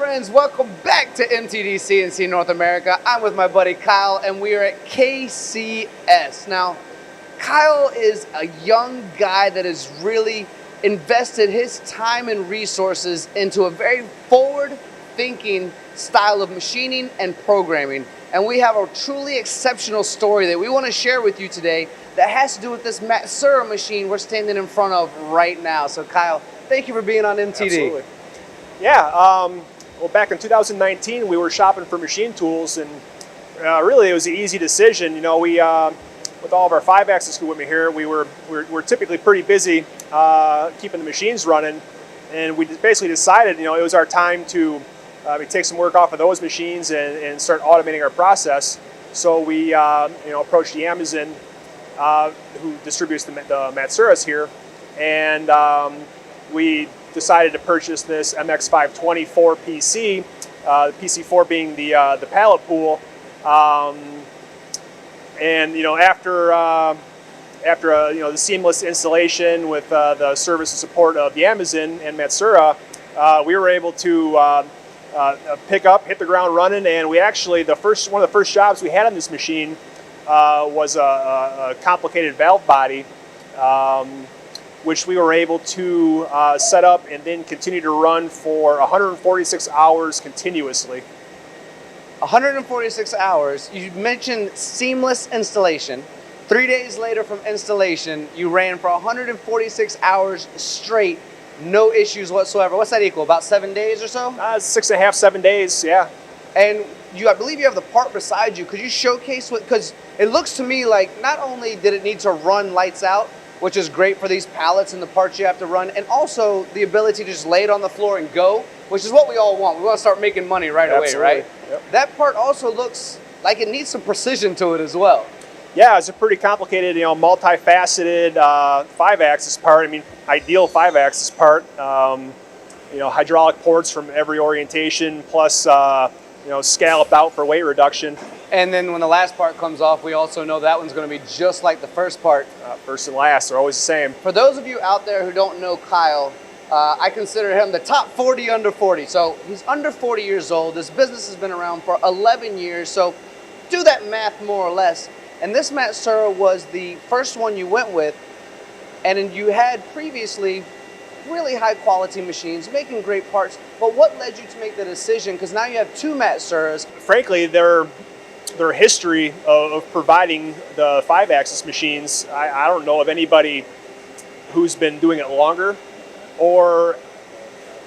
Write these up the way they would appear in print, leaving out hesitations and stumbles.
friends, welcome back to MTD CNC North America. I'm with my buddy Kyle and we are at KCS. Now, Kyle is a young guy that has really invested his time and resources into a very forward-thinking style of machining and programming. And we have a truly exceptional story that we want to share with you today that has to do with this Matsuura machine we're standing in front of right now. So Kyle, thank you for being on MTD. Absolutely. Yeah, well, back in 2019, we were shopping for machine tools, and really it was an easy decision. You know, we with all of our 5-axis equipment here, we're typically pretty busy keeping the machines running, and we basically decided, you know, it was our time to take some work off of those machines and start automating our process. So we, you know, approached the Amazon, who distributes the Matsuuras here, and we decided to purchase this MX-520 PC, the PC4 being the pallet pool, and you know, after you know, the seamless installation with the service and support of the Amazon and Matsuura, we were able to hit the ground running. And we actually, one of the first jobs we had on this machine was a complicated valve body, which we were able to set up and then continue to run for 146 hours continuously. 146 hours. You mentioned seamless installation. 3 days later from installation, you ran for 146 hours straight, no issues whatsoever. What's that equal, about 7 days or so? 6.5, 7 days, yeah. And I believe you have the part beside you. Could you showcase what, because it looks to me like not only did it need to run lights out, which is great for these pallets and the parts you have to run, and also the ability to just lay it on the floor and go, which is what we all want. We want to start making money right away, right? Yep. That part also looks like it needs some precision to it as well. Yeah, it's a pretty complicated, you know, multifaceted 5-axis part. I mean, ideal 5-axis part. You know, hydraulic ports from every orientation, plus you know, scalloped out for weight reduction. And then when the last part comes off, we also know that one's going to be just like the first part. First and last are always the same. For those of you out there who don't know Kyle, I consider him the top 40 under 40. So he's under 40 years old. This business has been around for 11 years. So do that math more or less. And this Matsuura was the first one you went with. And then you had previously really high quality machines, making great parts. But what led you to make the decision? Because now you have two Matsuuras. Frankly, their history of providing the 5-axis machines, I don't know of anybody who's been doing it longer, or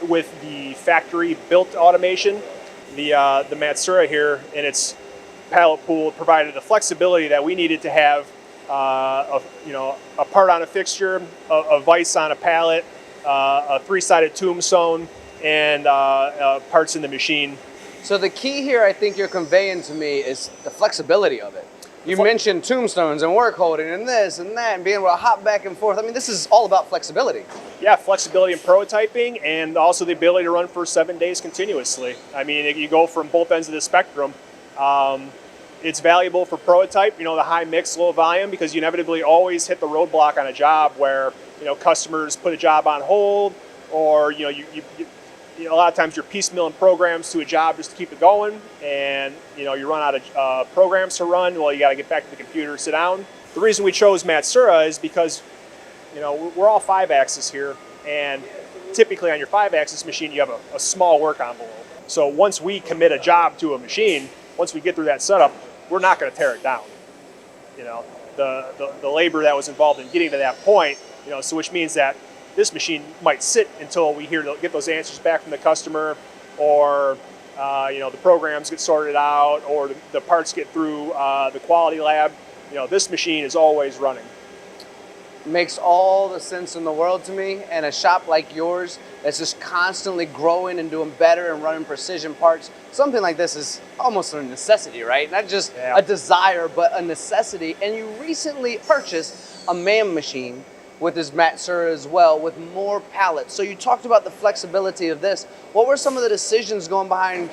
with the factory built automation. The Matsuura here and its pallet pool provided the flexibility that we needed to have you know, a part on a fixture, a vise on a pallet, a 3-sided tombstone, and parts in the machine. So the key here, I think you're conveying to me, is the flexibility of it. You mentioned tombstones and work holding and this and that and being able to hop back and forth. I mean, this is all about flexibility. Yeah, flexibility in prototyping, and also the ability to run for 7 days continuously. I mean, you go from both ends of the spectrum. It's valuable for prototype, you know, the high mix, low volume, because you inevitably always hit the roadblock on a job where, you know, customers put a job on hold, or, you know, you know, a lot of times you're piecemealing programs to a job just to keep it going, and, you know, you run out of programs to run. Well, you got to get back to the computer, sit down. The reason we chose Matsuura is because, you know, we're all 5-axis here, and typically on your 5-axis machine you have a small work envelope. So once we commit a job to a machine, once we get through that setup, we're not going to tear it down. You know, the labor that was involved in getting to that point, you know, so which means that this machine might sit until we get those answers back from the customer, or you know, the programs get sorted out, or the parts get through the quality lab. You know, this machine is always running. Makes all the sense in the world to me. And a shop like yours that's just constantly growing and doing better and running precision parts, something like this is almost a necessity, right? Not just a desire, but a necessity. And you recently purchased a MAM machine with this Matsuura as well, with more pallets. So you talked about the flexibility of this. What were some of the decisions going behind,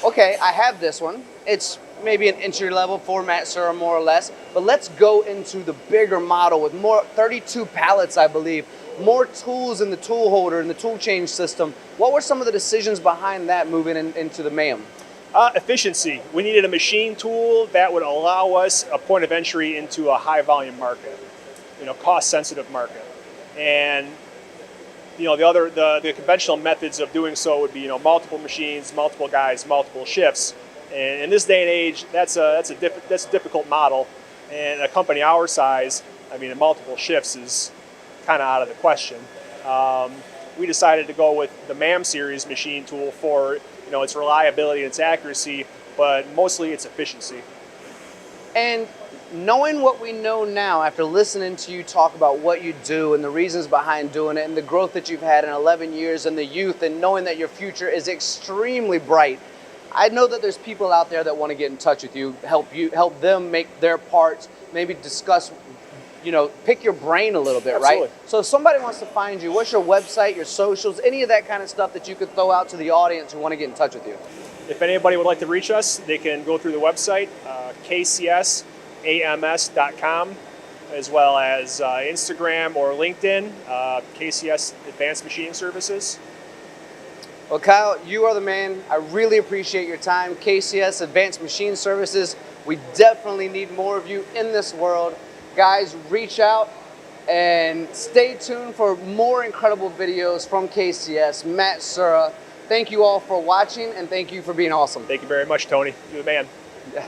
okay, I have this one. It's maybe an entry level for Matsuura more or less, but let's go into the bigger model with more 32 pallets, I believe. more tools in the tool holder and the tool change system. What were some of the decisions behind that moving into the MAM? Efficiency. We needed a machine tool that would allow us a point of entry into a high volume market, cost sensitive market. And the conventional methods of doing so would be multiple machines, multiple guys, multiple shifts. And in this day and age, that's a difficult model. And a company our size, multiple shifts is kind of out of the question. We decided to go with the MAM series machine tool for its reliability and its accuracy, but mostly its efficiency. And knowing what we know now, after listening to you talk about what you do and the reasons behind doing it and the growth that you've had in 11 years and the youth, and knowing that your future is extremely bright, I know that there's people out there that want to get in touch with you, help them make their parts, maybe discuss, pick your brain a little bit, Absolutely. right? So if somebody wants to find you, what's your website, your socials, any of that kind of stuff that you could throw out to the audience who want to get in touch with you? If anybody would like to reach us, they can go through the website, KCSAMS.com, as well as Instagram or LinkedIn, KCS Advanced Machining Services. Well, Kyle, you are the man. I really appreciate your time. KCS Advanced Machining Services. We definitely need more of you in this world. Guys, reach out and stay tuned for more incredible videos from KCS Matsuura. Thank you all for watching, and thank you for being awesome. Thank you very much, Tony. You're the man. Yeah.